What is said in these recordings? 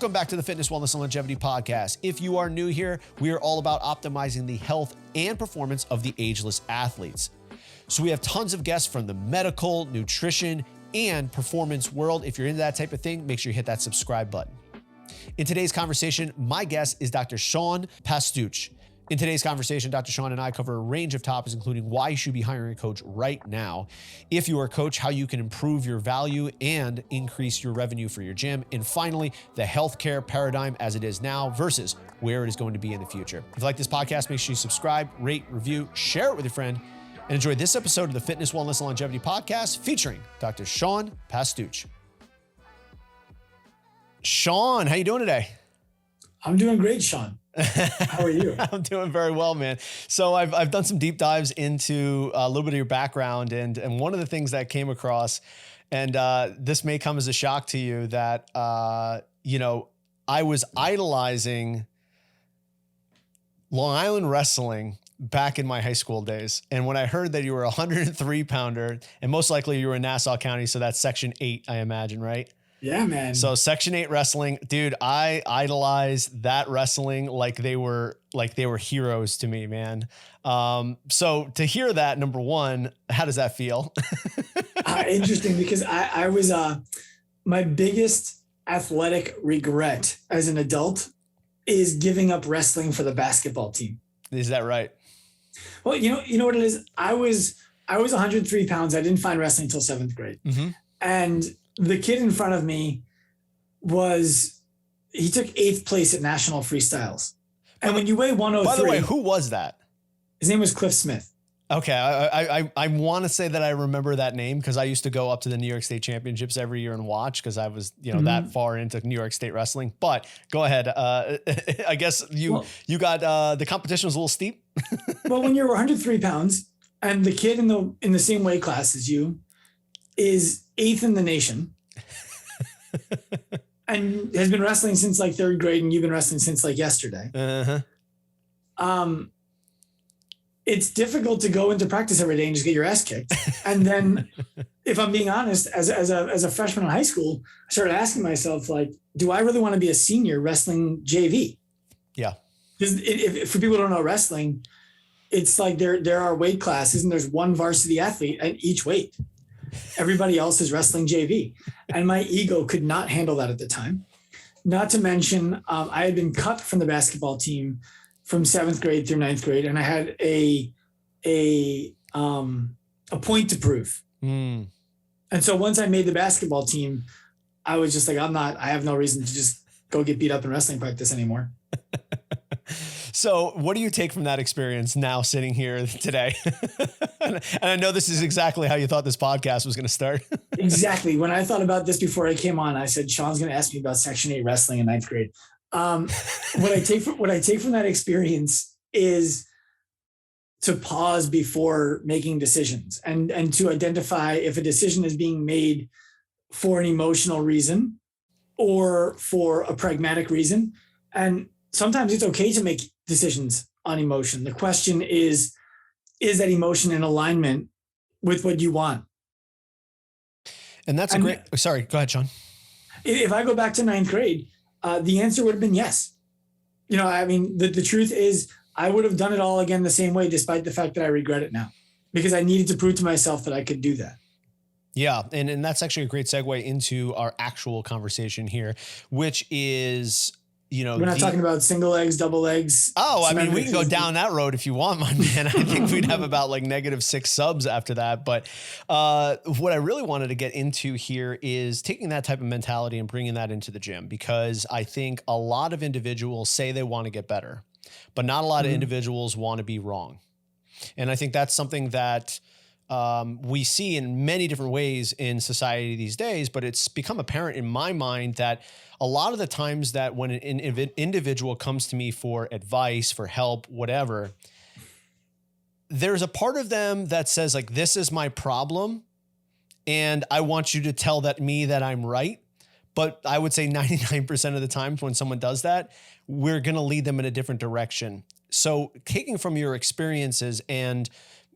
Welcome back to the Fitness, Wellness, and Longevity Podcast. If you are new here, we are all about optimizing the health and performance of the ageless athletes. So we have tons of guests from the medical, nutrition, and performance world. If you're into that type of thing, make sure you hit that subscribe button. In today's conversation, my guest is Dr. Sean Pastuch. In today's conversation, Dr. Sean and I cover a range of topics, including why you should be hiring a coach right now. If you are a coach, how you can improve your value and increase your revenue for your gym. And finally, the healthcare paradigm as it is now versus where it is going to be in the future. If you like this podcast, make sure you subscribe, rate, review, share it with your friend, and enjoy this episode of the Fitness, Wellness, and Longevity Podcast featuring Dr. Sean Pastuch. Sean, how you doing today? I'm doing great, Sean. How are you? I'm doing very well, man. So I've done some deep dives into a little bit of your background, and one of the things that came across, and this may come as a shock to you, that I was idolizing Long Island wrestling back in my high school days. And when I heard that you were a 103 pounder, and most likely you were in Nassau County, so that's Section 8, I imagine, right? Yeah, man. So Section 8 wrestling, dude, I idolized that wrestling like they were heroes to me, man. So to hear that, number one, how does that feel? Interesting, because I was my biggest athletic regret as an adult is giving up wrestling for the basketball team. Is that right? Well, you know what it is? I was 103 pounds. I didn't find wrestling until 7th grade. Mm-hmm. And the kid in front of me he took 8th place at national freestyles. And when you weigh 103. By the way, who was that? His name was Cliff Smith. Okay. I want to say that I remember that name because I used to go up to the New York State Championships every year and watch because I was, that far into New York State wrestling. But go ahead. I guess you got the competition was a little steep. Well, when you're 103 pounds and the kid in the same weight class as you is 8th in the nation and has been wrestling since like 3rd grade, and you've been wrestling since like yesterday. Uh-huh. It's difficult to go into practice every day and just get your ass kicked. And then, if I'm being honest, as a freshman in high school, I started asking myself, like, do I really want to be a senior wrestling JV? Yeah. Because if for people who don't know wrestling, it's like there are weight classes and there's one varsity athlete at each weight. Everybody else is wrestling JV. And my ego could not handle that at the time. Not to mention, I had been cut from the basketball team from 7th grade through 9th grade. And I had a point to prove. Mm. And so once I made the basketball team, I was just like, I have no reason to just go get beat up in wrestling practice anymore. So what do you take from that experience now sitting here today? And I know this is exactly how you thought this podcast was going to start. Exactly. When I thought about this before I came on, I said, Sean's going to ask me about Section 8 wrestling in 9th grade. What I take from that experience is to pause before making decisions and to identify if a decision is being made for an emotional reason or for a pragmatic reason. And sometimes it's okay to make decisions on emotion. The question is that emotion in alignment with what you want? And that's sorry, go ahead, Sean. If I go back to 9th grade, the answer would have been yes. The truth is I would have done it all again the same way, despite the fact that I regret it now, because I needed to prove to myself that I could do that. Yeah. And that's actually a great segue into our actual conversation here, which is, we're not talking about single legs, double legs. Oh, I mean, we can go down that road if you want, my man. I think we'd have about like -6 subs after that. But what I really wanted to get into here is taking that type of mentality and bringing that into the gym, because I think a lot of individuals say they want to get better, but not a lot of individuals want to be wrong. And I think that's something that we see in many different ways in society these days, but it's become apparent in my mind that a lot of the times that when an individual comes to me for advice, for help, whatever, there's a part of them that says like, this is my problem and I want you to tell me that I'm right. But I would say 99% of the times when someone does that, we're going to lead them in a different direction. So taking from your experiences, and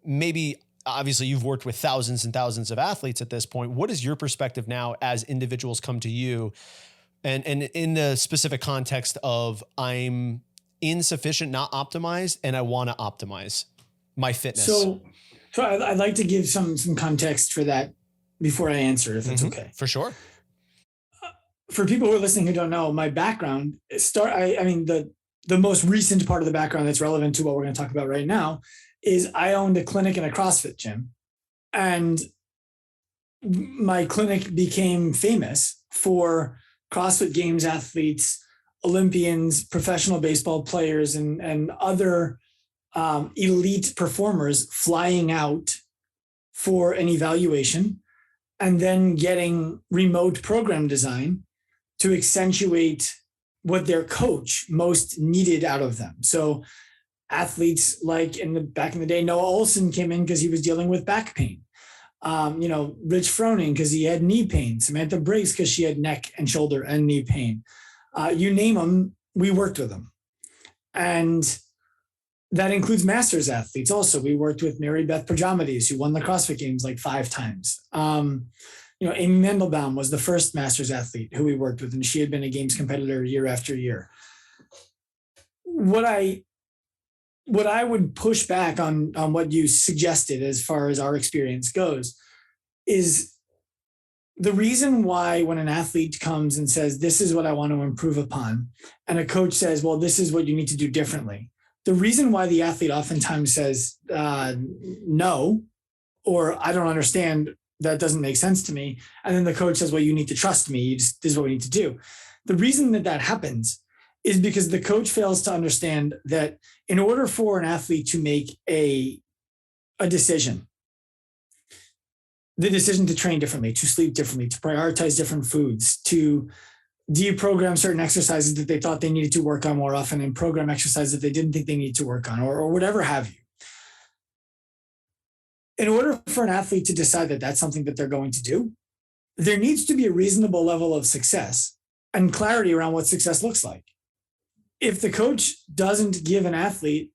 maybe obviously you've worked with thousands and thousands of athletes at this point, what is your perspective now as individuals come to you And in the specific context of I'm insufficient, not optimized, and I want to optimize my fitness. So I'd like to give some context for that before I answer, if it's okay. For sure. For people who are listening who don't know, my background the most recent part of the background that's relevant to what we're going to talk about right now is I owned a clinic and a CrossFit gym. And my clinic became famous for CrossFit Games athletes, Olympians, professional baseball players, and other elite performers flying out for an evaluation and then getting remote program design to accentuate what their coach most needed out of them. So athletes like back in the day, Noah Olson came in because he was dealing with back pain. Rich Froning because he had knee pain. Samantha Briggs because she had neck and shoulder and knee pain. You name them, we worked with them. And that includes masters athletes also. We worked with Mary Beth Pajamides, who won the CrossFit Games like 5 times. Amy Mendelbaum was the first masters athlete who we worked with, and she had been a games competitor year after year. What I would push back on what you suggested as far as our experience goes is the reason why when an athlete comes and says, this is what I want to improve upon, and a coach says, well, this is what you need to do differently. The reason why the athlete oftentimes says, no, or I don't understand, that doesn't make sense to me. And then the coach says, well, you need to trust me. This is what we need to do. The reason that happens is because the coach fails to understand that in order for an athlete to make a decision, the decision to train differently, to sleep differently, to prioritize different foods, to deprogram certain exercises that they thought they needed to work on more often and program exercises that they didn't think they needed to work on, or whatever have you. In order for an athlete to decide that that's something that they're going to do, there needs to be a reasonable level of success and clarity around what success looks like. If the coach doesn't give an athlete,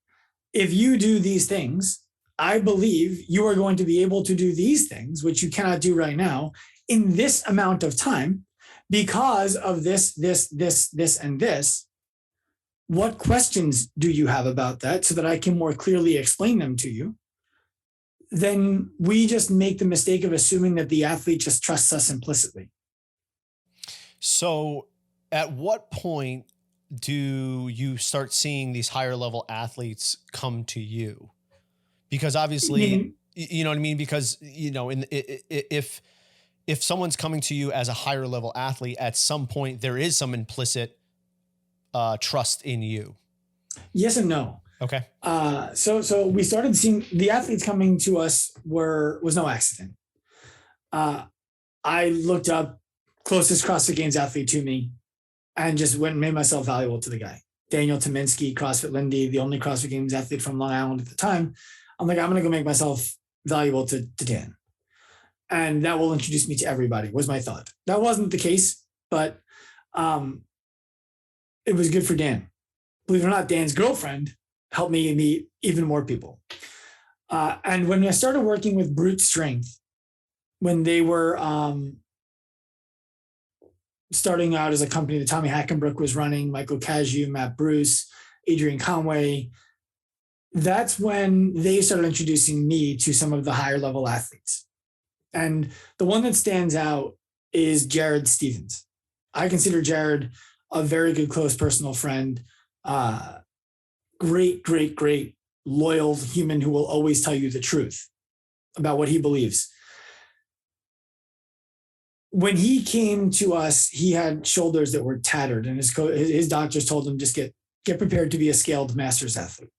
if you do these things, I believe you are going to be able to do these things, which you cannot do right now, in this amount of time because of this, and this. What questions do you have about that so that I can more clearly explain them to you? Then we just make the mistake of assuming that the athlete just trusts us implicitly. So at what point do you start seeing these higher level athletes come to you? Because obviously, you know what I mean? Because, if someone's coming to you as a higher level athlete, at some point there is some implicit trust in you. Yes and no. Okay. So we started seeing the athletes coming to us was no accident. I looked up closest CrossFit Games athlete to me and just went and made myself valuable to the guy. Daniel Tominski, CrossFit Lindy, the only CrossFit Games athlete from Long Island at the time. I'm like, I'm going to go make myself valuable to Dan. And that will introduce me to everybody, was my thought. That wasn't the case, but it was good for Dan. Believe it or not, Dan's girlfriend helped me meet even more people. And when I started working with Brute Strength, when they were starting out as a company that Tommy Hackenbrook was running, Michael Cazayoux, Matt Bruce, Adrian Conway, that's when they started introducing me to some of the higher level athletes. And the one that stands out is Jared Stevens. I consider Jared a very good, close personal friend. Great, loyal human who will always tell you the truth about what he believes. When he came to us, he had shoulders that were tattered, and his doctors told him just get prepared to be a scaled masters athlete.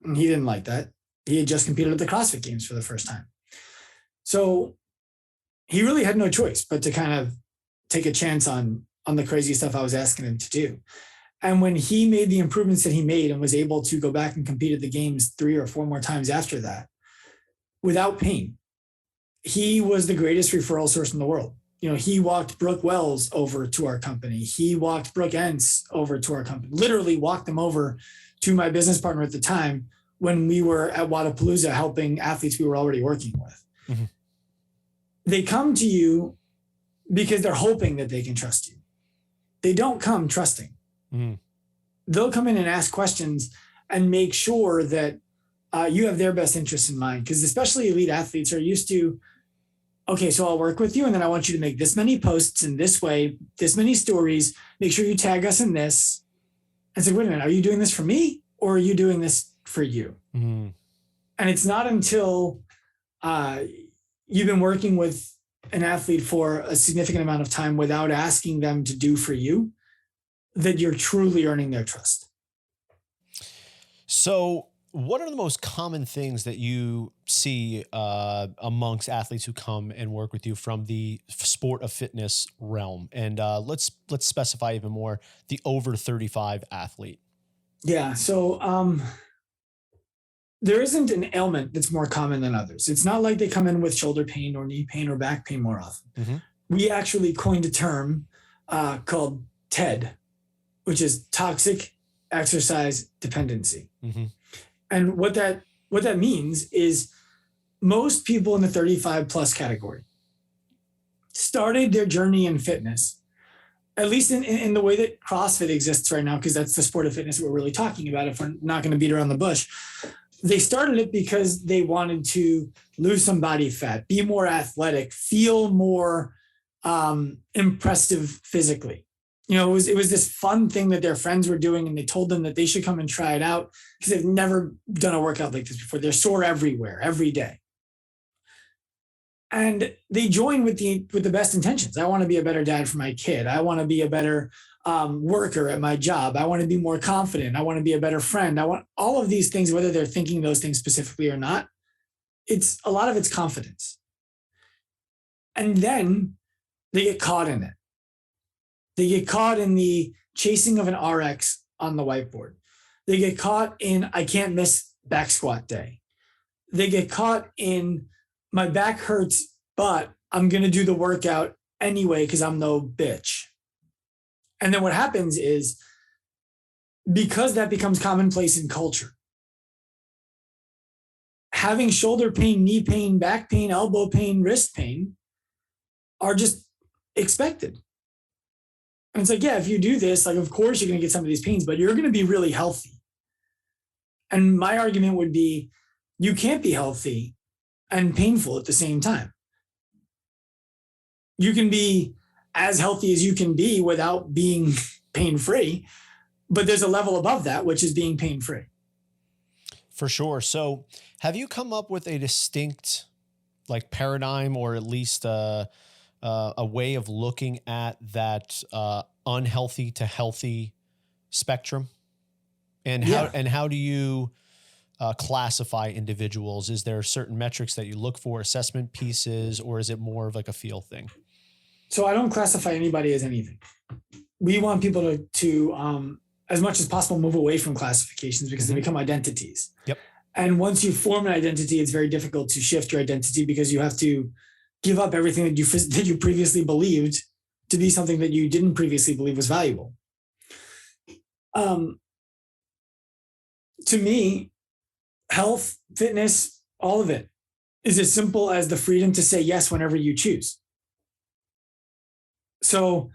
And he didn't like that. He had just competed at the CrossFit Games for the first time. So he really had no choice but to kind of take a chance on the crazy stuff I was asking him to do. And when he made the improvements that he made and was able to go back and compete at the games 3 or 4 more times after that, without pain, he was the greatest referral source in the world. He walked Brooke Wells over to our company. He walked Brooke Entz over to our company, literally walked them over to my business partner at the time when we were at Wadapalooza helping athletes we were already working with. Mm-hmm. They come to you because they're hoping that they can trust you. They don't come trusting. Mm. They'll come in and ask questions and make sure that you have their best interests in mind. Because especially elite athletes are used to, okay, so I'll work with you and then I want you to make this many posts in this way, this many stories, make sure you tag us in this. And say, wait a minute, are you doing this for me or are you doing this for you? Mm. And it's not until you've been working with an athlete for a significant amount of time without asking them to do for you that you're truly earning their trust. So what are the most common things that you see amongst athletes who come and work with you from the sport of fitness realm? And let's specify even more the over 35 athlete. Yeah. So there isn't an ailment that's more common than others. It's not like they come in with shoulder pain or knee pain or back pain more often. Mm-hmm. We actually coined a term called TED, which is toxic exercise dependency. Mm-hmm. And what that means is most people in the 35 plus category started their journey in fitness, at least in the way that CrossFit exists right now, because that's the sport of fitness we're really talking about if we're not going to beat around the bush. They started it because they wanted to lose some body fat, be more athletic, feel more impressive physically. You know, it was this fun thing that their friends were doing, and they told them that they should come and try it out because they've never done a workout like this before. They're sore everywhere, every day. And they join with the best intentions. I want to be a better dad for my kid. I want to be a better worker at my job. I want to be more confident. I want to be a better friend. I want all of these things, whether they're thinking those things specifically or not. It's a lot of it's confidence. And then they get caught in it. They get caught in the chasing of an RX on the whiteboard. They get caught in, I can't miss back squat day. They get caught in, my back hurts, but I'm going to do the workout anyway because I'm no bitch. And then what happens is, because that becomes commonplace in culture, having shoulder pain, knee pain, back pain, elbow pain, wrist pain are just expected. And it's like, yeah, if you do this, like, of course you're going to get some of these pains, but you're going to be really healthy. And my argument would be, you can't be healthy and painful at the same time. You can be as healthy as you can be without being pain-free, but there's a level above that, which is being pain-free. For sure. So have you come up with a distinct like paradigm, or at least a way of looking at that unhealthy to healthy spectrum? And how do you classify individuals? Is there certain metrics that you look for, assessment pieces, or is it more of like a feel thing? So I don't classify anybody as anything. We want people to as much as possible, move away from classifications because they become identities. Yep. And once you form an identity, it's very difficult to shift your identity because you have to give up everything that you previously believed to be something that you didn't previously believe was valuable. To me, health, fitness, all of it is as simple as the freedom to say yes whenever you choose. So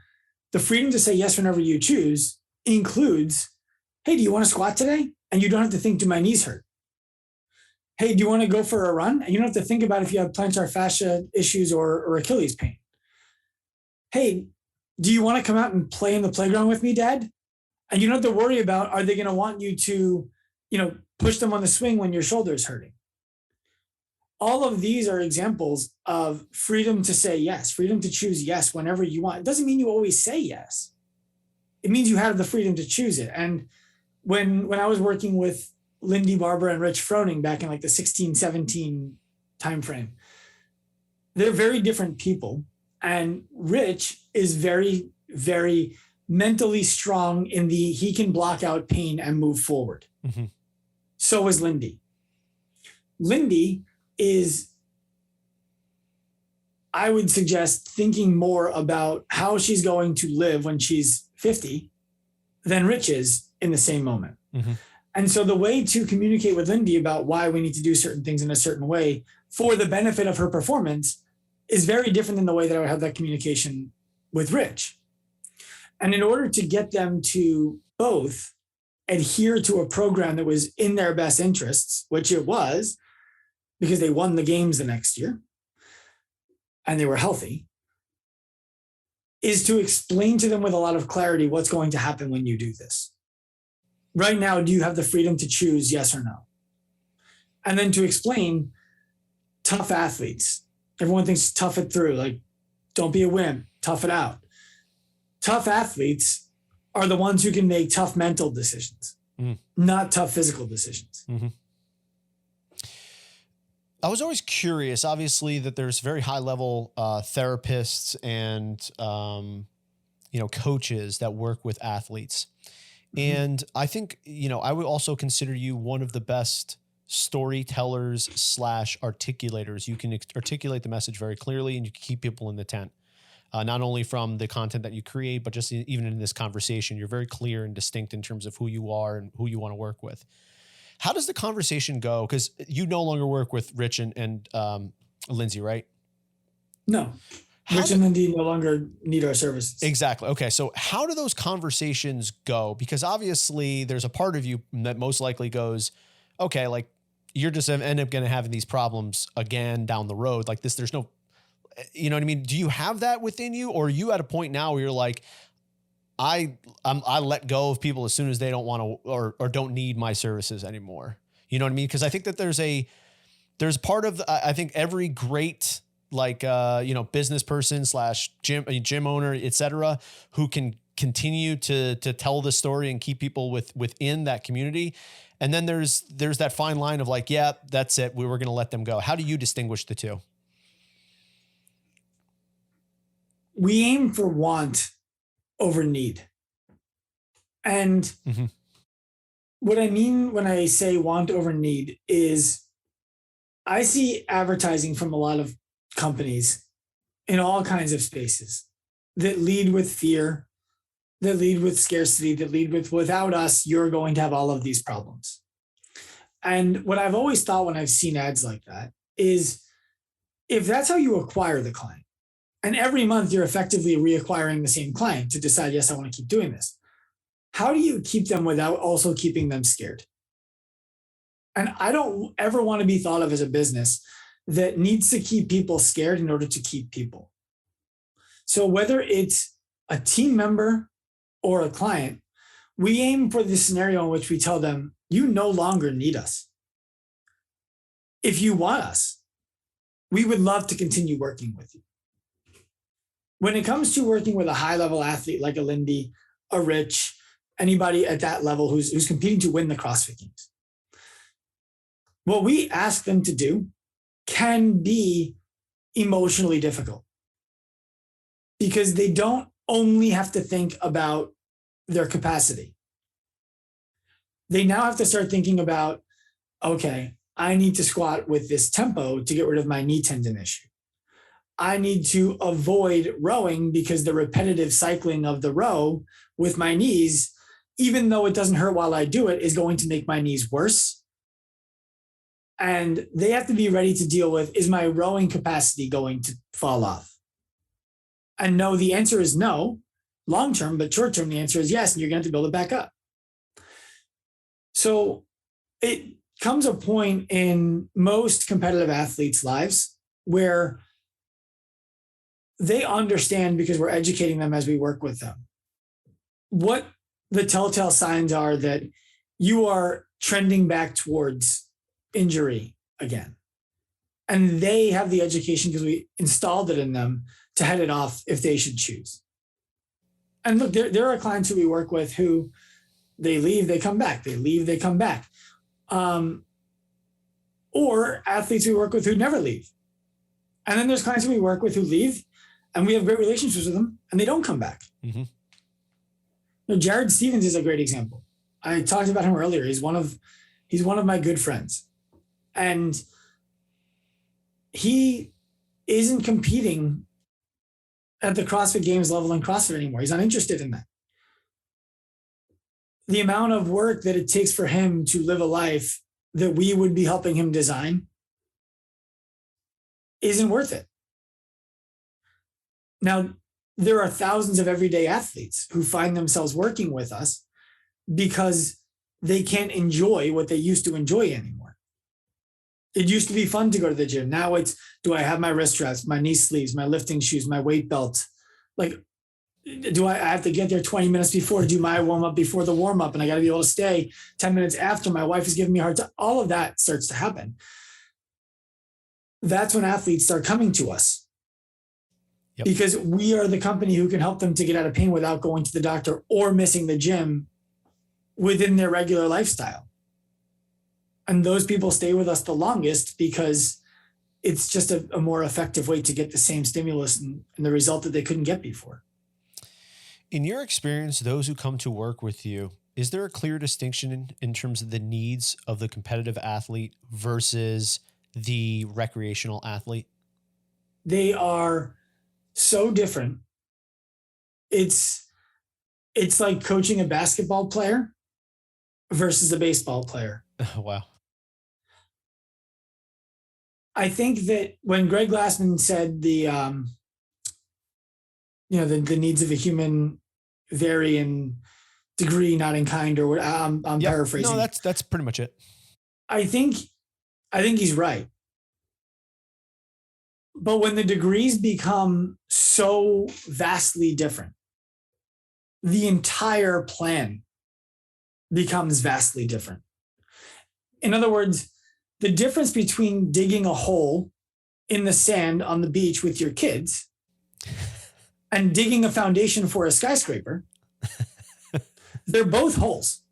the freedom to say yes whenever you choose includes, hey, do you want to squat today? And you don't have to think, do my knees hurt? Hey, do you want to go for a run? And you don't have to think about if you have plantar fascia issues or Achilles pain. Hey, do you want to come out and play in the playground with me, Dad? And you don't have to worry about, are they going to want you to, push them on the swing when your shoulder is hurting? All of these are examples of freedom to say yes, freedom to choose yes whenever you want. It doesn't mean you always say yes. It means you have the freedom to choose it. And when I was working with Lindy Barber and Rich Froning back in like the 16, 17 timeframe, they're very different people. And Rich is very, very mentally strong in he can block out pain and move forward. Mm-hmm. So is Lindy. Lindy is, I would suggest, thinking more about how she's going to live when she's 50 than Rich is in the same moment. Mm-hmm. And so the way to communicate with Lindy about why we need to do certain things in a certain way for the benefit of her performance is very different than the way that I would have that communication with Rich. And in order to get them to both adhere to a program that was in their best interests, which it was, because they won the games the next year and they were healthy, is to explain to them with a lot of clarity what's going to happen when you do this. Right now, do you have the freedom to choose yes or no? And then to explain tough athletes. Everyone thinks tough it through, like don't be a wimp, tough it out. Tough athletes are the ones who can make tough mental decisions, not tough physical decisions. Mm-hmm. I was always curious, obviously, that there's very high level therapists and, coaches that work with athletes. Mm-hmm. And I think, I would also consider you one of the best storytellers / articulators. You can articulate the message very clearly and you can keep people in the tent. Not only from the content that you create, but just even in this conversation, you're very clear and distinct in terms of who you are and who you want to work with. How does the conversation go? Because you no longer work with Rich and Lindsay, right? No. Rich and Lindsay no longer need our services. Exactly. Okay. So how do those conversations go? Because obviously there's a part of you that most likely goes, okay, like you're just end up going to having these problems again down the road like this. There's no, you know what I mean? Do you have that within you, or are you at a point now where you're like, I let go of people as soon as they don't want to or don't need my services anymore. You know what I mean? Because I think that there's part of I think every great business person / gym owner, et cetera, who can continue to tell the story and keep people within that community. And then there's that fine line of like, yeah, that's it. We were going to let them go. How do you distinguish the two? We aim for want over need. And what I mean when I say want over need is I see advertising from a lot of companies in all kinds of spaces that lead with fear, that lead with scarcity, that lead with without us, you're going to have all of these problems. And what I've always thought when I've seen ads like that is if that's how you acquire the client, and every month you're effectively reacquiring the same client to decide, yes, I want to keep doing this. How do you keep them without also keeping them scared? And I don't ever want to be thought of as a business that needs to keep people scared in order to keep people. So whether it's a team member or a client, we aim for the scenario in which we tell them, you no longer need us. If you want us, we would love to continue working with you. When it comes to working with a high-level athlete like a Lindy, a Rich, anybody at that level who's competing to win the CrossFit Games, what we ask them to do can be emotionally difficult because they don't only have to think about their capacity. They now have to start thinking about, okay, I need to squat with this tempo to get rid of my knee tendon issue. I need to avoid rowing because the repetitive cycling of the row with my knees, even though it doesn't hurt while I do it, is going to make my knees worse. And they have to be ready to deal with, is my rowing capacity going to fall off? And no, the answer is no, long-term, but short-term, the answer is yes, and you're going to have to build it back up. So it comes a point in most competitive athletes' lives where they understand, because we're educating them as we work with them, what the telltale signs are that you are trending back towards injury again. And they have the education because we installed it in them to head it off if they should choose. And look, there are clients who we work with who they leave, they come back, they leave, they come back. Or athletes we work with who never leave. And then there's clients who we work with who leave and we have great relationships with them and they don't come back. Mm-hmm. Jared Stevens is a great example. I talked about him earlier. He's one of my good friends. And he isn't competing at the CrossFit Games level in CrossFit anymore. He's not interested in that. The amount of work that it takes for him to live a life that we would be helping him design isn't worth it. Now, there are thousands of everyday athletes who find themselves working with us because they can't enjoy what they used to enjoy anymore. It used to be fun to go to the gym. Now it's, do I have my wrist straps, my knee sleeves, my lifting shoes, my weight belt? Like, do I have to get there 20 minutes before, do my warm up before the warm up? And I got to be able to stay 10 minutes after. My wife is giving me a hard time. All of that starts to happen. That's when athletes start coming to us. Yep. Because we are the company who can help them to get out of pain without going to the doctor or missing the gym within their regular lifestyle. And those people stay with us the longest because it's just a more effective way to get the same stimulus and the result that they couldn't get before. In your experience, those who come to work with you, is there a clear distinction in terms of the needs of the competitive athlete versus the recreational athlete? They are so different. It's like coaching a basketball player versus a baseball player. Wow. I think that when Greg Glassman said the needs of a human vary in degree, not in kind, or I'm paraphrasing. No, that's pretty much it. I think he's right. But when the degrees become so vastly different, the entire plan becomes vastly different. In other words, the difference between digging a hole in the sand on the beach with your kids and digging a foundation for a skyscraper, they're both holes.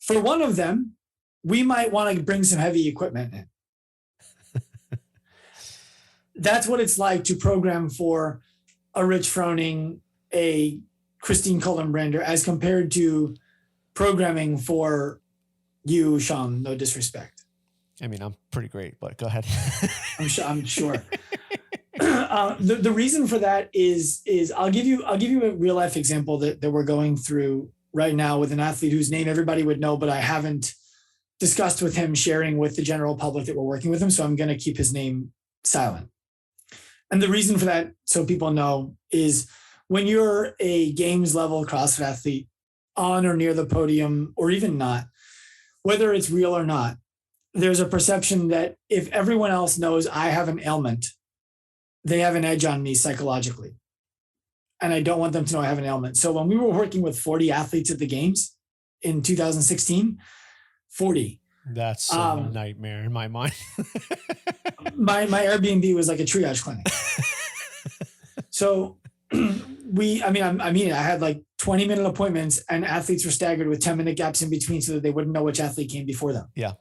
For one of them, we might want to bring some heavy equipment in. That's what it's like to program for a Rich Froning, a Christine Cullenbrander, as compared to programming for you, Sean, no disrespect. I mean, I'm pretty great, but go ahead. I'm sure. The reason for that is I'll give you a real life example that we're going through right now with an athlete whose name everybody would know, but I haven't discussed with him sharing with the general public that we're working with him. So I'm going to keep his name silent. And the reason for that, so people know, is when you're a games level CrossFit athlete on or near the podium, or even not, whether it's real or not, there's a perception that if everyone else knows I have an ailment, they have an edge on me psychologically. And I don't want them to know I have an ailment. So when we were working with 40 athletes at the games in 2016, 40. That's a nightmare in my mind. my Airbnb was like a triage clinic. So I had like 20-minute appointments and athletes were staggered with 10-minute gaps in between so that they wouldn't know which athlete came before them. Yeah.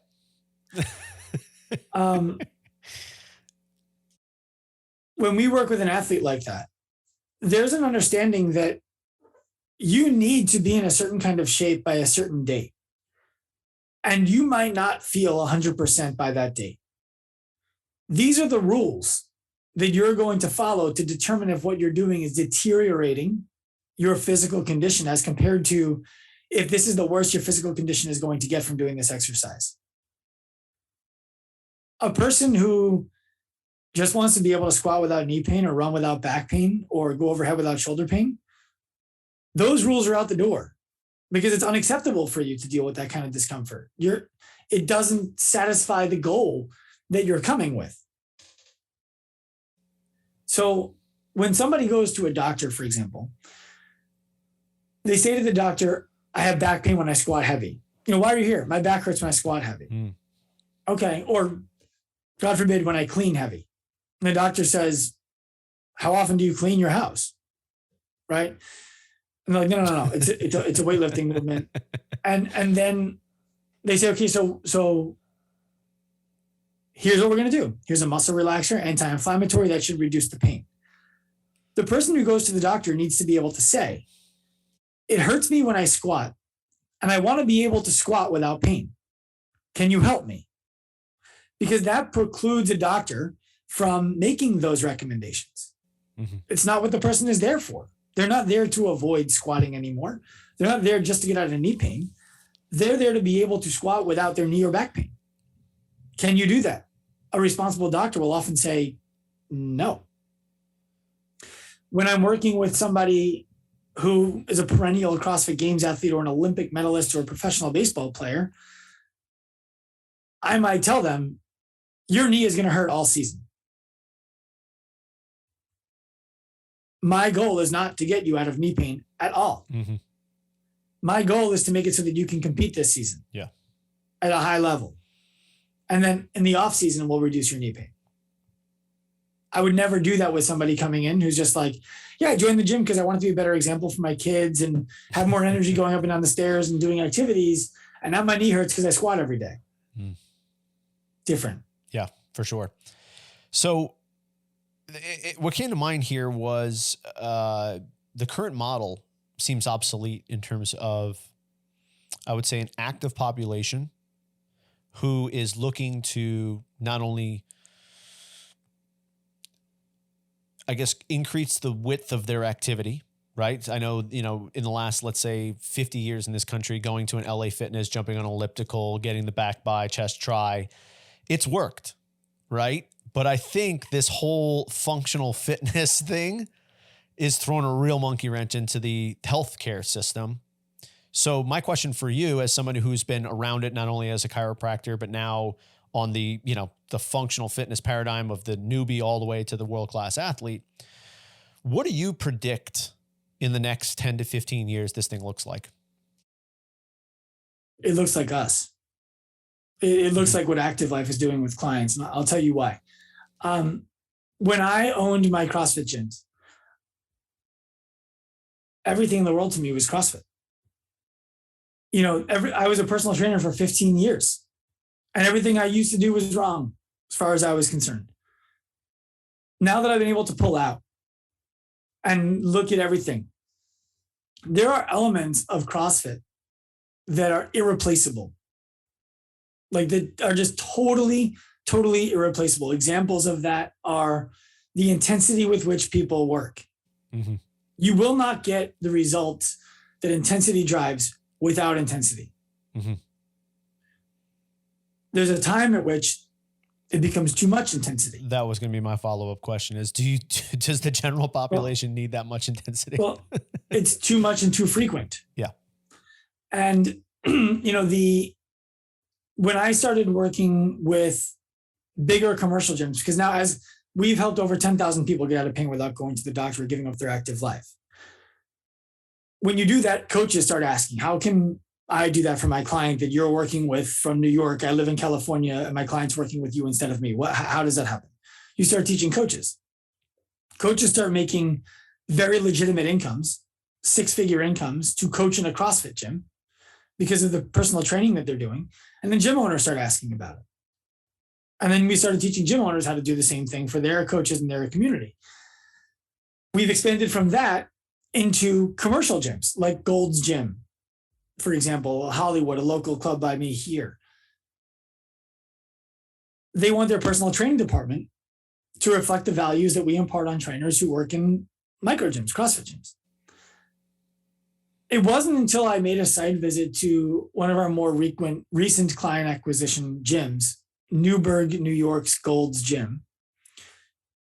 When we work with an athlete like that, there's an understanding that you need to be in a certain kind of shape by a certain date. And you might not feel 100% by that date. These are the rules that you're going to follow to determine if what you're doing is deteriorating your physical condition as compared to if this is the worst your physical condition is going to get from doing this exercise. A person who just wants to be able to squat without knee pain or run without back pain or go overhead without shoulder pain, those rules are out the door because it's unacceptable for you to deal with that kind of discomfort. It doesn't satisfy the goal that you're coming with. So when somebody goes to a doctor, for example, they say to the doctor, I have back pain when I squat heavy. Why are you here? My back hurts when I squat heavy. Okay. Or God forbid, when I clean heavy. And the doctor says, how often do you clean your house? Right? And they're like, no. It's a weightlifting movement. And then they say, okay, so here's what we're going to do. Here's a muscle relaxer, anti-inflammatory that should reduce the pain. The person who goes to the doctor needs to be able to say, it hurts me when I squat, and I want to be able to squat without pain. Can you help me? Because that precludes a doctor from making those recommendations. Mm-hmm. It's not what the person is there for. They're not there to avoid squatting anymore. They're not there just to get out of knee pain. They're there to be able to squat without their knee or back pain. Can you do that? A responsible doctor will often say no. when I'm working with somebody who is a perennial CrossFit Games athlete or an Olympic medalist or a professional baseball player, I might tell them, your knee is going to hurt all season. My goal is not to get you out of knee pain at all. Mm-hmm. My goal is to make it so that you can compete this season at a high level. And then in the off season, we'll reduce your knee pain. I would never do that with somebody coming in who's just like, yeah, I joined the gym because I want to be a better example for my kids and have more energy going up and down the stairs and doing activities. And now my knee hurts because I squat every day. Different. Yeah, for sure. So what came to mind here was the current model seems obsolete in terms of, I would say, an active population who is looking to not only, I guess, increase the width of their activity, right? I know, in the last, let's say 50 years in this country, going to an LA Fitness, jumping on an elliptical, getting the back by, chest try, it's worked, right? But I think this whole functional fitness thing is throwing a real monkey wrench into the healthcare system. So my question for you, as somebody who's been around it, not only as a chiropractor, but now on the, the functional fitness paradigm of the newbie all the way to the world-class athlete, what do you predict in the next 10 to 15 years this thing looks like? It looks like us. It looks like what Active Life is doing with clients. And I'll tell you why. When I owned my CrossFit gyms, everything in the world to me was CrossFit. I was a personal trainer for 15 years and everything I used to do was wrong as far as I was concerned. Now that I've been able to pull out and look at everything, there are elements of CrossFit that are irreplaceable. Like that are just totally irreplaceable. Examples of that are the intensity with which people work. Mm-hmm. You will not get the results that intensity drives without intensity. Mm-hmm. There's a time at which it becomes too much intensity. That was going to be my follow-up question is, does the general population need that much intensity? Well, it's too much and too frequent. Yeah. And, when I started working with bigger commercial gyms, because now as we've helped over 10,000 people get out of pain without going to the doctor or giving up their active life. When you do that, coaches start asking, how can I do that for my client that you're working with from New York? I live in California and my client's working with you instead of me. How does that happen? You start teaching coaches. Coaches start making very legitimate incomes, 6-figure incomes to coach in a CrossFit gym because of the personal training that they're doing. And then gym owners start asking about it. And then we started teaching gym owners how to do the same thing for their coaches in their community. We've expanded from that into commercial gyms like Gold's Gym, for example, Hollywood, a local club by me here. They want their personal training department to reflect the values that we impart on trainers who work in micro gyms, CrossFit gyms. It wasn't until I made a site visit to one of our more recent client acquisition gyms, Newburgh, New York's Gold's Gym,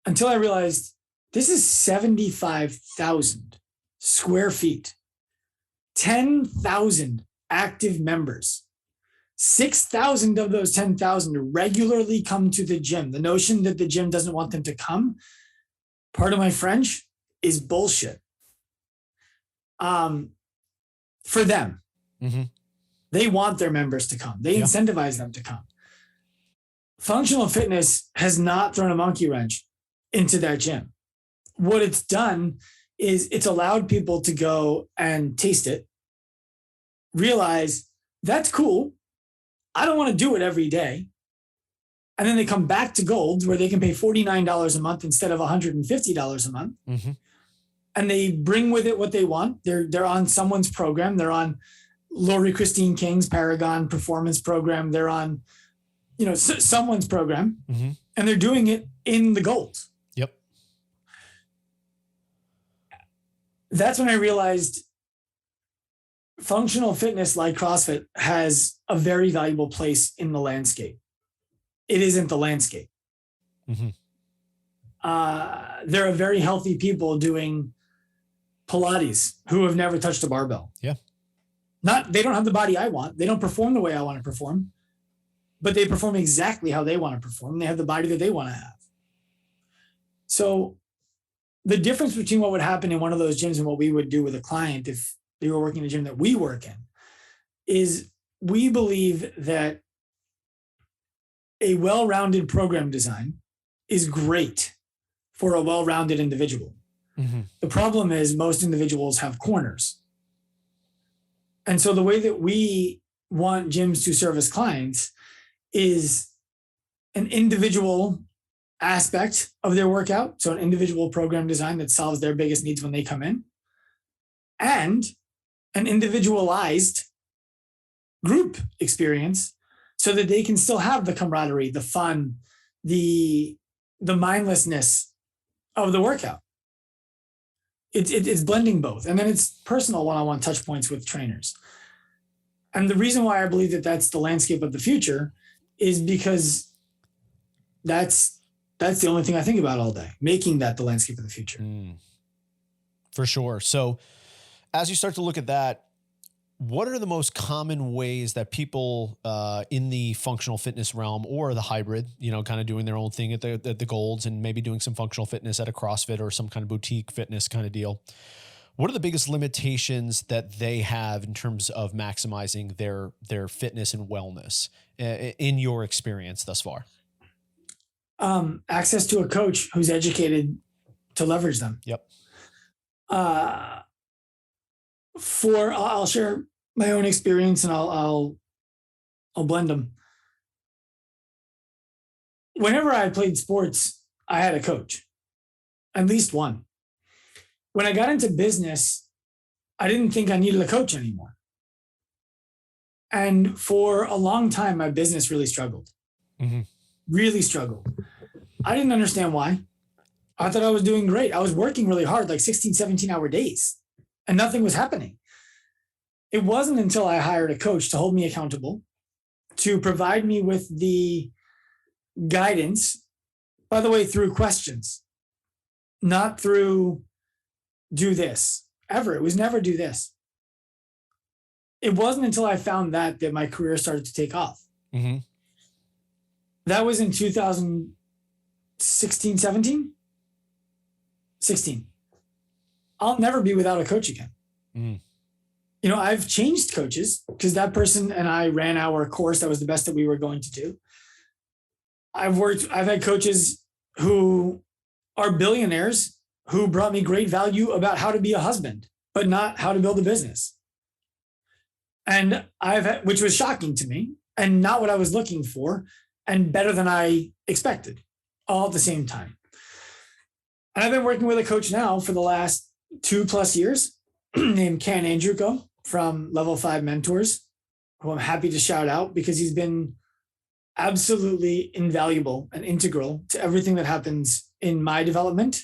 until I realized this is 75,000 square feet, 10,000 active members. 6,000 of those 10,000 regularly come to the gym. The notion that the gym doesn't want them to come, pardon my French, is bullshit. For them, they want their members to come. They incentivize them to come. Functional fitness has not thrown a monkey wrench into that gym. What it's done is it's allowed people to go and taste it, realize that's cool. I don't want to do it every day. And then they come back to Gold where they can pay $49 a month instead of $150 a month. Mm-hmm. And they bring with it what they want. They're on someone's program. They're on Lori Christine King's Paragon Performance Program. They're on, someone's program, and they're doing it in the Gold. Yep. That's when I realized functional fitness like CrossFit has a very valuable place in the landscape. It isn't the landscape. Mm-hmm. There are very healthy people doing Pilates who have never touched a barbell. Yeah. They don't have the body I want. They don't perform the way I want to perform, but they perform exactly how they want to perform. They have the body that they want to have. So the difference between what would happen in one of those gyms and what we would do with a client if they were working in a gym that we work in is we believe that a well-rounded program design is great for a well-rounded individual. Mm-hmm. The problem is most individuals have corners. And so the way that we want gyms to service clients is an individual aspect of their workout. So an individual program design that solves their biggest needs when they come in, and an individualized group experience so that they can still have the camaraderie, the fun, the mindlessness of the workout. It's blending both. And then it's personal one-on-one touch points with trainers. And the reason why I believe that that's the landscape of the future is because that's the only thing I think about all day, making that the landscape of the future. For sure. So as you start to look at that, what are the most common ways that people in the functional fitness realm or the hybrid, kind of doing their own thing at the Golds and maybe doing some functional fitness at a CrossFit or some kind of boutique fitness kind of deal? What are the biggest limitations that they have in terms of maximizing their fitness and wellness in your experience thus far? Access to a coach who's educated to leverage them. Yep. I'll share my own experience and I'll blend them. Whenever I played sports, I had a coach, at least one. When I got into business, I didn't think I needed a coach anymore. And for a long time, my business really struggled. Mm-hmm. Really struggled. I didn't understand why. I thought I was doing great. I was working really hard, like 16, 17-hour days, and nothing was happening. It wasn't until I hired a coach to hold me accountable, to provide me with the guidance, by the way, through questions, not through do this, ever. It was never do this. It wasn't until I found that my career started to take off. Mm-hmm. That was in 2016, 17? 16. I'll never be without a coach again. Mm. I've changed coaches because that person and I ran our course. That was the best that we were going to do. I've had coaches who are billionaires who brought me great value about how to be a husband, but not how to build a business. And which was shocking to me and not what I was looking for and better than I expected all at the same time. And I've been working with a coach now for the last 2+ years named Ken Andruko from Level 5 Mentors, who I'm happy to shout out because he's been absolutely invaluable and integral to everything that happens in my development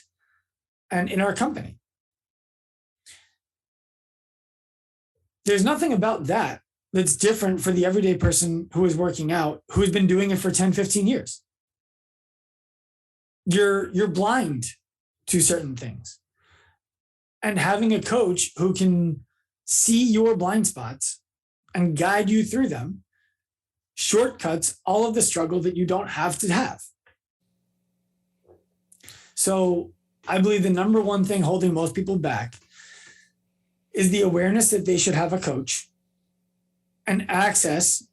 and in our company. There's nothing about that that's different for the everyday person who is working out, who has been doing it for 10, 15 years. You're blind to certain things. And having a coach who can see your blind spots and guide you through them shortcuts all of the struggle that you don't have to have. So I believe the number one thing holding most people back is the awareness that they should have a coach and access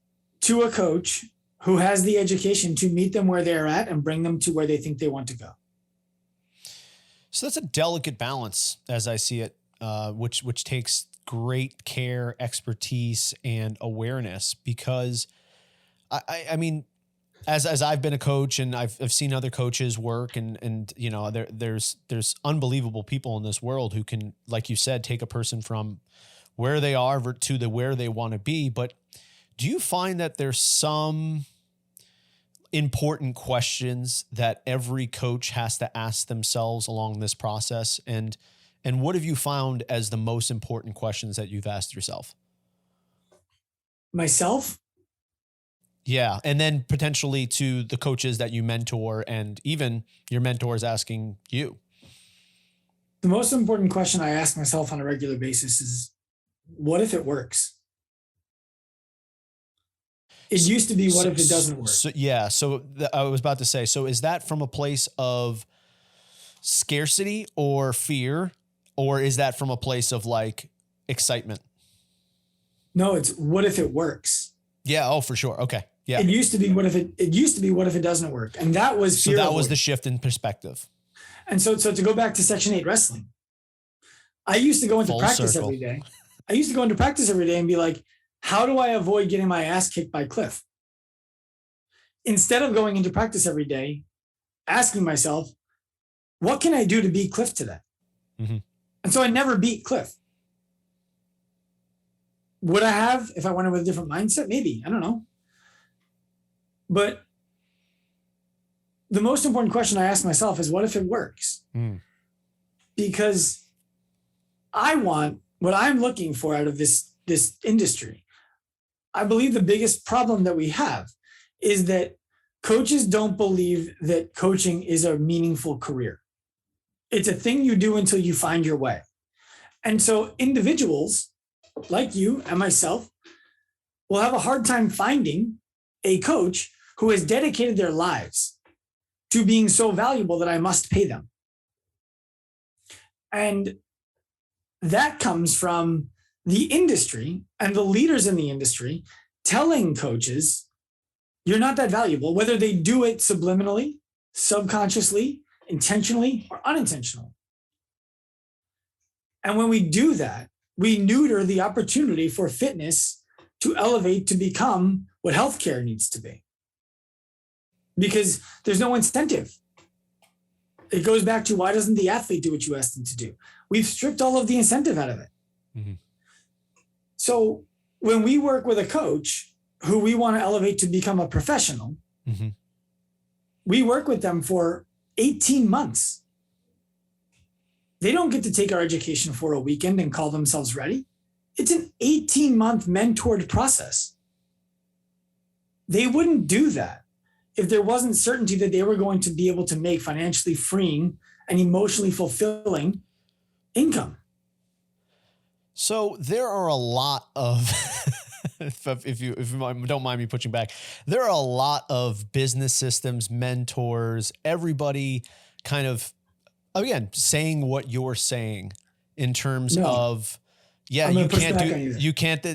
to a coach who has the education to meet them where they're at and bring them to where they think they want to go. So that's a delicate balance as I see it, which takes great care, expertise, and awareness because I mean, as I've been a coach and I've seen other coaches work and there's unbelievable people in this world who can, like you said, take a person from where they are to where they want to be. But do you find that there's some important questions that every coach has to ask themselves along this process? And what have you found as the most important questions that you've asked yourself? Myself? Yeah. And then potentially to the coaches that you mentor and even your mentors asking you. The most important question I ask myself on a regular basis is, what if it works? It used to be, what if it doesn't work? Yeah. So I was about to say, so is that from a place of scarcity or fear, or is that from a place of like excitement? No, it's what if it works? Yeah. Oh, for sure. Okay. Yeah. It used to be, what if it doesn't work? And that was fear. So that was the shift in perspective. And so to go back to Section 8 wrestling, I used to go into practice every day. I used to go into practice every day and be like, how do I avoid getting my ass kicked by Cliff? Instead of going into practice every day, asking myself, what can I do to beat Cliff today? Mm-hmm. And so I never beat Cliff. Would I have if I went in with a different mindset? Maybe. I don't know. But the most important question I ask myself is, what if it works? Because I want what I'm looking for out of this industry. I believe the biggest problem that we have is that coaches don't believe that coaching is a meaningful career. It's a thing you do until you find your way. And so individuals like you and myself will have a hard time finding a coach who has dedicated their lives to being so valuable that I must pay them. And that comes from the industry and the leaders in the industry telling coaches, you're not that valuable, whether they do it subliminally, subconsciously, intentionally, or unintentionally. And when we do that, we neuter the opportunity for fitness to elevate to become what healthcare needs to be. Because there's no incentive. It goes back to, why doesn't the athlete do what you asked them to do? We've stripped all of the incentive out of it. Mm-hmm. So when we work with a coach who we want to elevate to become a professional, mm-hmm. we work with them for 18 months. They don't get to take our education for a weekend and call themselves ready. It's an 18-month mentored process. They wouldn't do that if there wasn't certainty that they were going to be able to make financially freeing and emotionally fulfilling income. So there are a lot of, if you don't mind me pushing back, there are a lot of business systems, mentors, everybody kind of, again, saying what you're saying in terms of, yeah, you can't,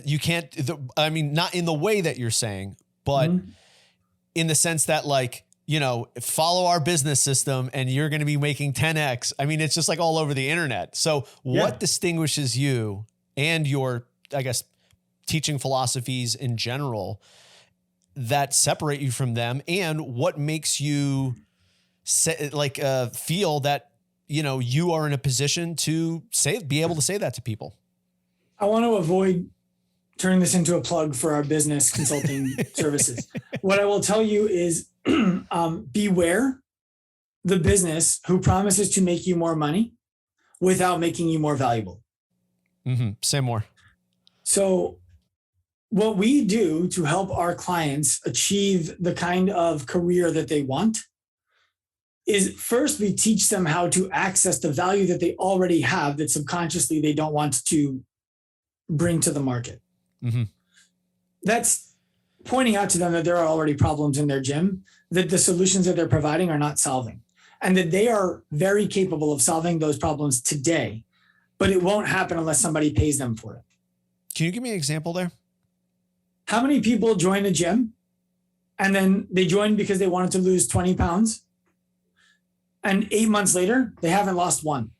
I mean, not in the way that you're saying, but in the sense that, like, you know, follow our business system and you're going to be making 10X. I mean, it's just like all over the internet. So what distinguishes you and your, I guess, teaching philosophies in general that separate you from them, and what makes you feel that, you know, you are in a position to be able to say that to people? I want to avoid turning this into a plug for our business consulting services. What I will tell you is beware the business who promises to make you more money without making you more valuable. Mm-hmm. Say more. So what we do to help our clients achieve the kind of career that they want is, first, we teach them how to access the value that they already have that subconsciously they don't want to bring to the market. Mm-hmm. That's pointing out to them that there are already problems in their gym, that the solutions that they're providing are not solving, and that they are very capable of solving those problems today, but it won't happen unless somebody pays them for it. Can you give me an example there? How many people join a gym and then they joined because they wanted to lose 20 pounds, and 8 months later, they haven't lost one?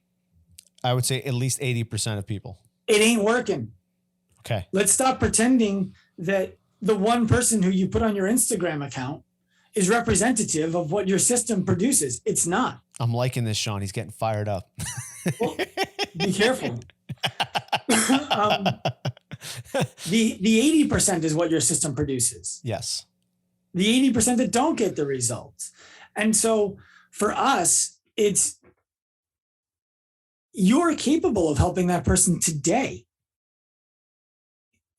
I would say at least 80% of people. It ain't working. Okay. Let's stop pretending that the one person who you put on your Instagram account is representative of what your system produces. It's not. I'm liking this, Sean. He's getting fired up. Well, be careful. The 80% is what your system produces. Yes. The 80% that don't get the results. And so for us, it's, you're capable of helping that person today.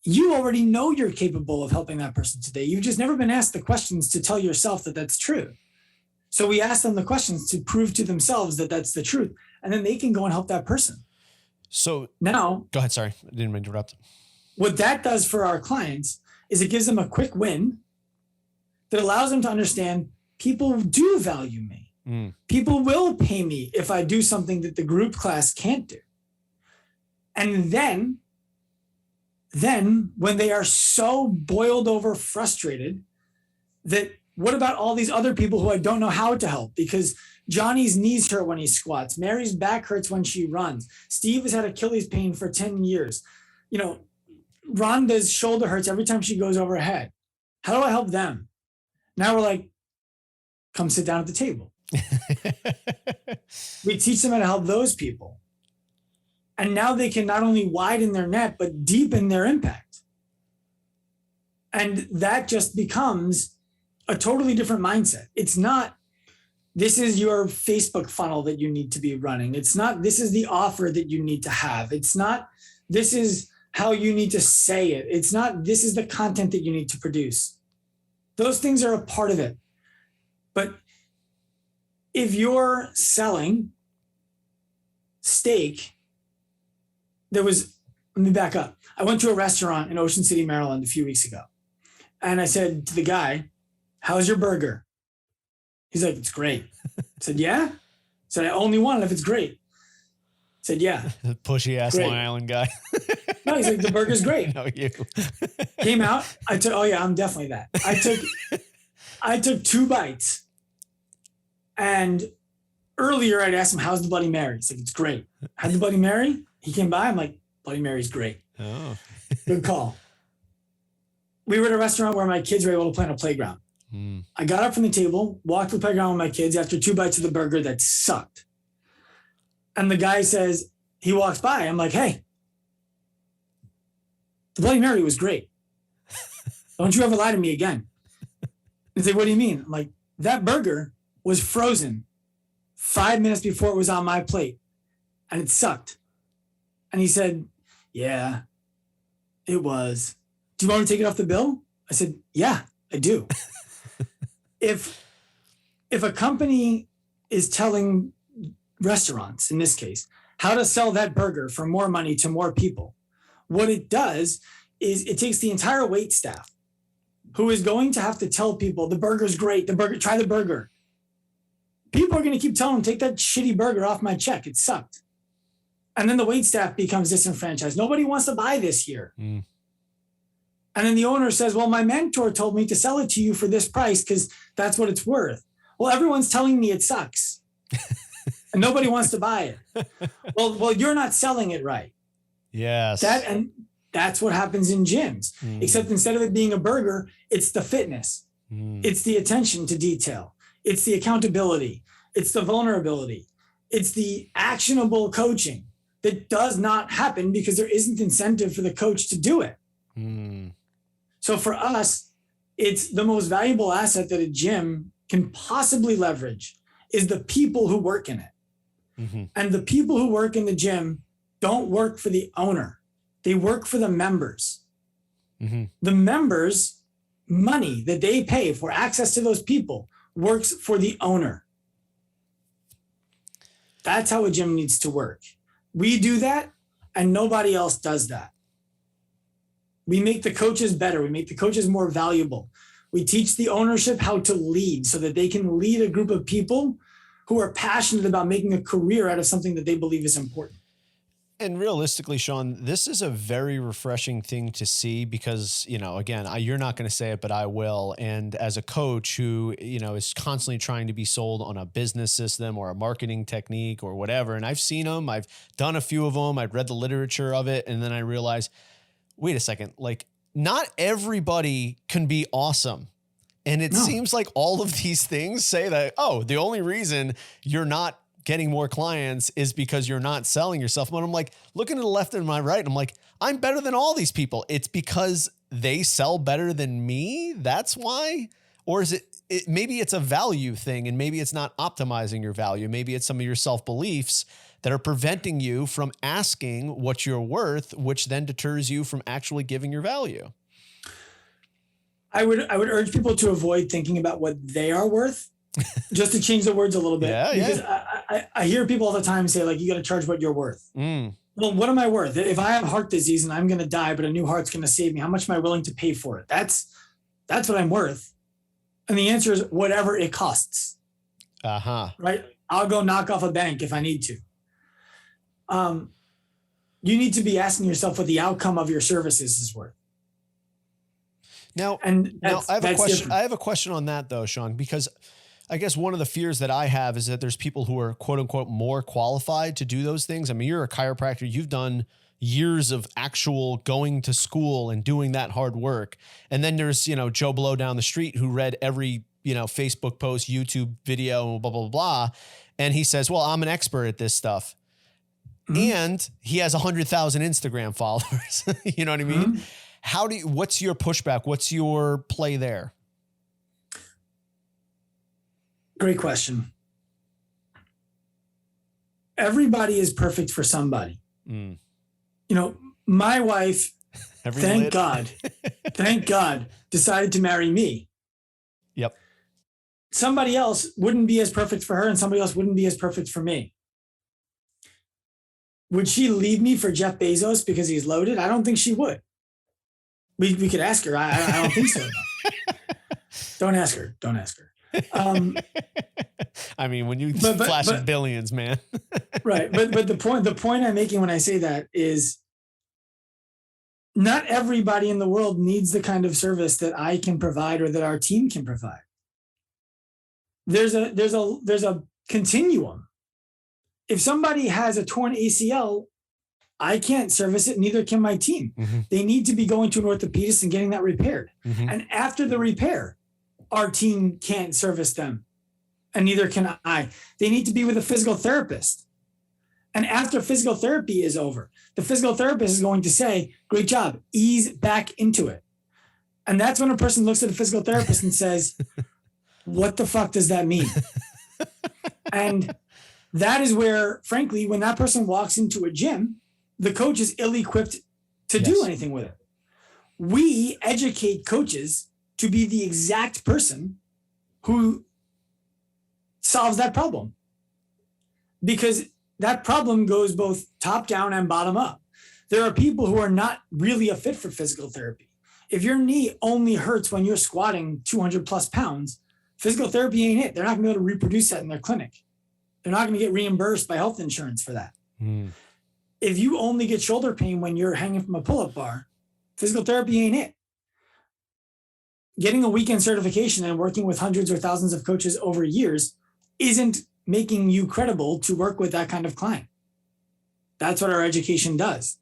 you already know you're capable of helping that person today. You've just never been asked the questions to tell yourself that that's true. So we ask them the questions to prove to themselves that that's the truth. And then they can go and help that person. So now, go ahead. Sorry, I didn't mean to interrupt. What that does for our clients is it gives them a quick win that allows them to understand people do value me. People will pay me if I do something that the group class can't do. And then when they are so boiled over frustrated that what about all these other people who I don't know how to help? Because Johnny's knees hurt when he squats. Mary's back hurts when she runs. Steve has had Achilles pain for 10 years. Rhonda's shoulder hurts every time she goes over her head. How do I help them? Now we're like, come sit down at the table. We teach them how to help those people. And now they can not only widen their net, but deepen their impact. And that just becomes a totally different mindset. It's not, this is your Facebook funnel that you need to be running. It's not, this is the offer that you need to have. It's not, this is how you need to say it. It's not, this is the content that you need to produce. Those things are a part of it. But if you're selling steak, let me back up. I went to a restaurant in Ocean City, Maryland a few weeks ago. And I said to the guy, how's your burger? He's like, it's great. I said, yeah? I said, I only want it if it's great. I said, yeah. Pushy ass Long Island guy. No, he's like, the burger's great. No, you. Came out. I took, oh yeah, I'm definitely that. I took 2 bites. And earlier I'd asked him, how's the Bloody Mary? He's like, it's great. Had the Bloody Mary? He came by. I'm like, Bloody Mary's great. Oh. Good call. We were at a restaurant where my kids were able to play on a playground. I got up from the table, walked to the playground with my kids after 2 bites of the burger that sucked. And the guy says, he walks by. I'm like, hey, the Bloody Mary was great. Don't you ever lie to me again. He's like, what do you mean? I'm like, that burger was frozen 5 minutes before it was on my plate and it sucked. And he said, yeah, it was. Do you want me to take it off the bill? I said, yeah, I do. If a company is telling restaurants, in this case, how to sell that burger for more money to more people, what it does is it takes the entire wait staff who is going to have to tell people the burger's great, try the burger. People are going to keep telling them, take that shitty burger off my check. It sucked. And then the wait staff becomes disenfranchised. Nobody wants to buy this here. And then the owner says, well, my mentor told me to sell it to you for this price because that's what it's worth. Well, everyone's telling me it sucks. And nobody wants to buy it. Well, you're not selling it right. Yes. That's what happens in gyms. Except instead of it being a burger, it's the fitness. It's the attention to detail. It's the accountability. It's the vulnerability. It's the actionable coaching that does not happen because there isn't incentive for the coach to do it. So for us, it's the most valuable asset that a gym can possibly leverage is the people who work in it. And the people who work in the gym don't work for the owner. They work for the members. The members' money that they pay for access to those people works for the owner. That's how a gym needs to work. We do that, and nobody else does that. We make the coaches better. We make the coaches more valuable. We teach the ownership how to lead so that they can lead a group of people who are passionate about making a career out of something that they believe is important. And realistically, Sean, this is a very refreshing thing to see because, again, you're not going to say it, but I will. And as a coach who, is constantly trying to be sold on a business system or a marketing technique or whatever, and I've seen them, I've done a few of them, I've read the literature of it, and then I realized, wait a second, like not everybody can be awesome. And it seems like all of these things say that, the only reason you're not getting more clients is because you're not selling yourself. But I'm like looking to the left and my right. And I'm like, I'm better than all these people. It's because they sell better than me. That's why. Or is it maybe it's a value thing and maybe it's not optimizing your value. Maybe it's some of your self-beliefs that are preventing you from asking what you're worth, which then deters you from actually giving your value. I would urge people to avoid thinking about what they are worth, just to change the words a little bit. Because I hear people all the time say, like, you got to charge what you're worth. Well, what am I worth? If I have heart disease and I'm going to die, but a new heart's going to save me, how much am I willing to pay for it? That's what I'm worth. And the answer is whatever it costs. Right? I'll go knock off a bank if I need to. You need to be asking yourself what the outcome of your services is worth. Now I have a question. Different. I have a question on that though, Sean, because I guess one of the fears that I have is that there's people who are quote unquote more qualified to do those things. I mean, you're a chiropractor. You've done years of actual going to school and doing that hard work. And then there's, Joe Blow down the street who read every, Facebook post, YouTube video, blah, blah, blah. And he says, well, I'm an expert at this stuff. And he has 100,000 Instagram followers. You know what I mean? What's your pushback? What's your play there? Great question. Everybody is perfect for somebody. My wife, thank God, decided to marry me. Yep. Somebody else wouldn't be as perfect for her and somebody else wouldn't be as perfect for me. Would she leave me for Jeff Bezos because he's loaded? I don't think she would. We could ask her. I don't think so. Don't ask her. I mean, when you flash billions, man. Right. But the point I'm making when I say that is not everybody in the world needs the kind of service that I can provide or that our team can provide. There's a continuum. If somebody has a torn ACL, I can't service it, neither can my team. They need to be going to an orthopedist and getting that repaired. And after the repair, our team can't service them, and neither can I. They need to be with a physical therapist. And after physical therapy is over, the physical therapist is going to say, great job, ease back into it. And that's when a person looks at a physical therapist and says, what the fuck does that mean? And that is where, frankly, when that person walks into a gym, the coach is ill-equipped to do anything with it. We educate coaches to be the exact person who solves that problem. Because that problem goes both top down and bottom up. There are people who are not really a fit for physical therapy. If your knee only hurts when you're squatting 200 plus pounds, physical therapy ain't it. They're not gonna be able to reproduce that in their clinic. They're not gonna get reimbursed by health insurance for that. If you only get shoulder pain when you're hanging from a pull-up bar, physical therapy ain't it. Getting a weekend certification and working with hundreds or thousands of coaches over years isn't making you credible to work with that kind of client. That's what our education does.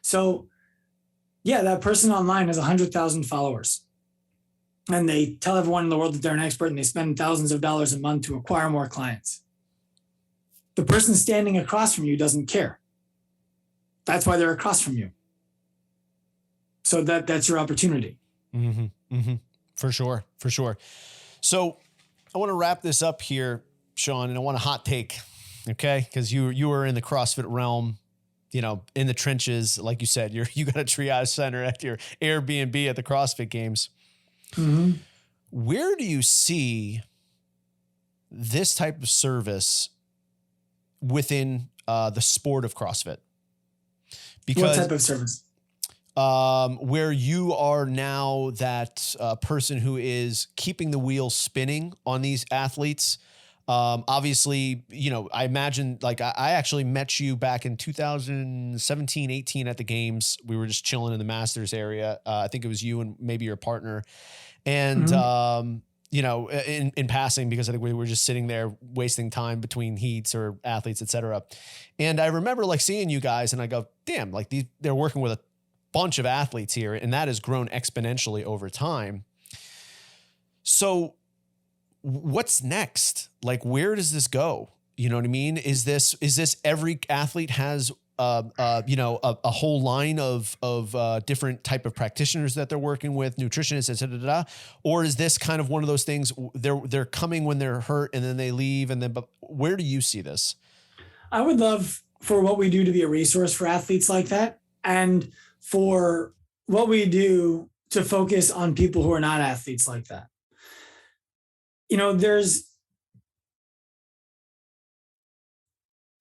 So yeah, that person online has 100,000 followers and they tell everyone in the world that they're an expert and they spend thousands of dollars a month to acquire more clients. The person standing across from you doesn't care. That's why they're across from you. So that's your opportunity. For sure. So I want to wrap this up here, Sean, and I want a hot take. Okay. Cause you were in the CrossFit realm, in the trenches. Like you said, you got a triage center at your Airbnb at the CrossFit Games. Where do you see this type of service within the sport of CrossFit? Because what type of service? Where you are now that person who is keeping the wheel spinning on these athletes. Obviously, I imagine I actually met you back in 2017, 18 at the games. We were just chilling in the Masters area. I think it was you and maybe your partner. And, in passing, because I think we were just sitting there wasting time between heats or athletes, et cetera. And I remember seeing you guys and I go, damn, they're working with a bunch of athletes here, and that has grown exponentially over time. So what's next? Where does this go? You know what I mean? Is this every athlete has a whole line of different type of practitioners that they're working with, nutritionists, et cetera, or is this kind of one of those things they're coming when they're hurt and then they leave? And then, but where do you see this? I would love for what we do to be a resource for athletes like that, and for what we do to focus on people who are not athletes like that.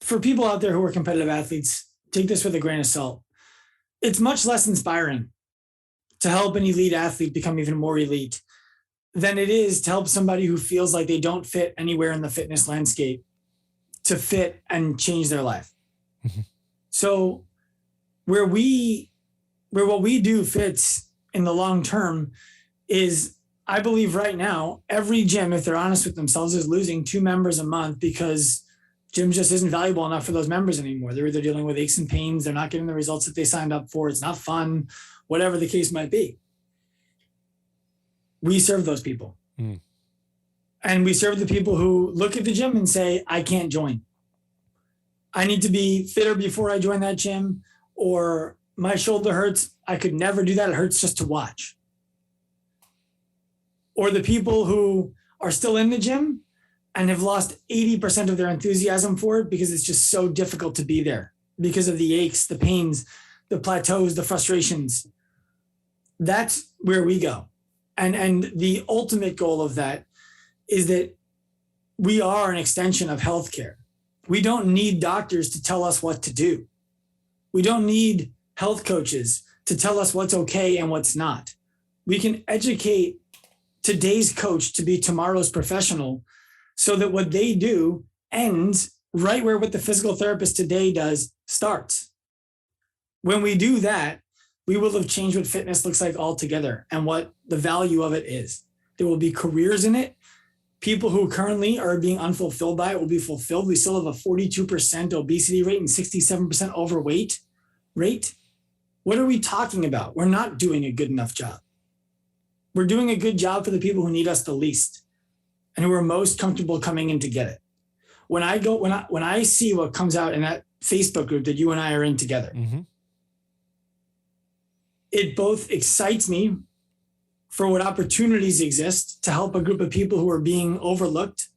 For people out there who are competitive athletes, take this with a grain of salt. It's much less inspiring to help an elite athlete become even more elite than it is to help somebody who feels like they don't fit anywhere in the fitness landscape to fit and change their life. Mm-hmm. So where what we do fits in the long term is, I believe right now, every gym, if they're honest with themselves, is losing 2 members a month because gym just isn't valuable enough for those members anymore. They're either dealing with aches and pains, they're not getting the results that they signed up for, it's not fun, whatever the case might be. We serve those people. Mm. And we serve the people who look at the gym and say, I can't join. I need to be fitter before I join that gym, or my shoulder hurts. I could never do that. It hurts just to watch. Or the people who are still in the gym and have lost 80% of their enthusiasm for it because it's just so difficult to be there because of the aches, the pains, the plateaus, the frustrations. That's where we go. And the ultimate goal of that is that we are an extension of healthcare. We don't need doctors to tell us what to do. We don't need health coaches to tell us what's okay and what's not. We can educate today's coach to be tomorrow's professional so that what they do ends right where what the physical therapist today does starts. When we do that, we will have changed what fitness looks like altogether and what the value of it is. There will be careers in it. People who currently are being unfulfilled by it will be fulfilled. We still have a 42% obesity rate and 67% overweight rate. What are we talking about? We're not doing a good enough job. We're doing a good job for the people who need us the least and who are most comfortable coming in to get it. When I see what comes out in that Facebook group that you and I are in together, mm-hmm. It both excites me for what opportunities exist to help a group of people who are being overlooked.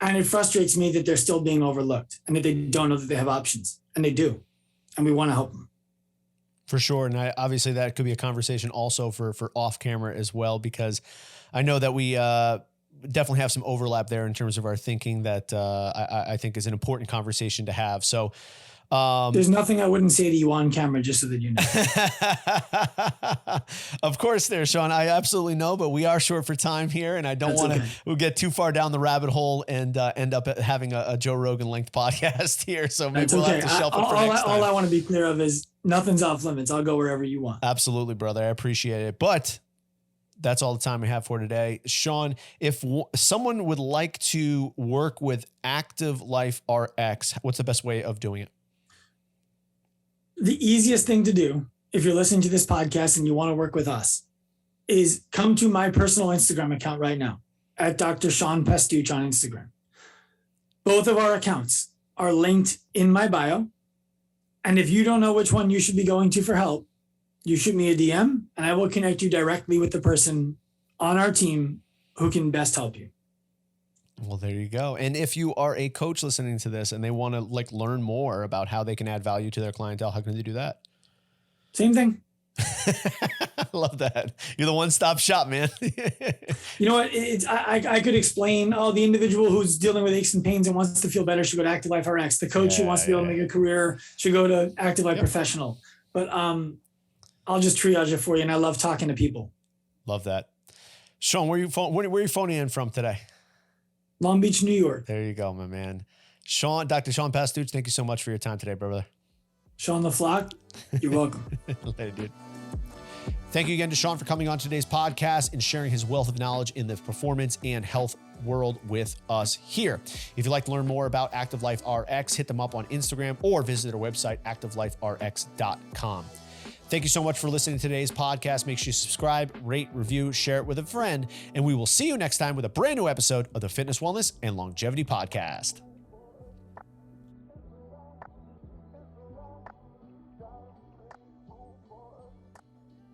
And it frustrates me that they're still being overlooked and that they don't know that they have options, and they do. And we want to help them. For sure. And obviously that could be a conversation also for off camera as well, because I know that we definitely have some overlap there in terms of our thinking that I think is an important conversation to have. So there's nothing I wouldn't say to you on camera, just so that you know. Of course there, Sean. I absolutely know, but we are short for time here, and I don't want to we'll get too far down the rabbit hole and end up having a Joe Rogan length podcast here. So maybe we'll have to shelf it for next time. All I want to be clear of is nothing's off limits. I'll go wherever you want. Absolutely, brother. I appreciate it. But that's all the time we have for today. Sean, if someone would like to work with Active Life RX, what's the best way of doing it? The easiest thing to do, if you're listening to this podcast and you want to work with us, is come to my personal Instagram account right now at Dr. Sean Pastuch on Instagram. Both of our accounts are linked in my bio. And if you don't know which one you should be going to for help, you shoot me a DM and I will connect you directly with the person on our team who can best help you. Well, there you go. And if you are a coach listening to this and they want to learn more about how they can add value to their clientele, how can they do that? Same thing. I love that. You're the one-stop shop, man. You know what? I could explain, the individual who's dealing with aches and pains and wants to feel better should go to Active Life RX. The coach who wants to be able to make a career should go to Active Life Professional. But I'll just triage it for you. And I love talking to people. Love that. Sean, where are you phoning in from today? Long Beach, New York. There you go, my man. Sean, Dr. Sean Pastuch, thank you so much for your time today, brother. Sean the Floch, you're welcome. Later, dude. Thank you again to Sean for coming on today's podcast and sharing his wealth of knowledge in the performance and health world with us here. If you'd like to learn more about Active Life RX, hit them up on Instagram or visit their website, activeliferx.com. Thank you so much for listening to today's podcast. Make sure you subscribe, rate, review, share it with a friend, and we will see you next time with a brand new episode of the Fitness, Wellness, and Longevity Podcast.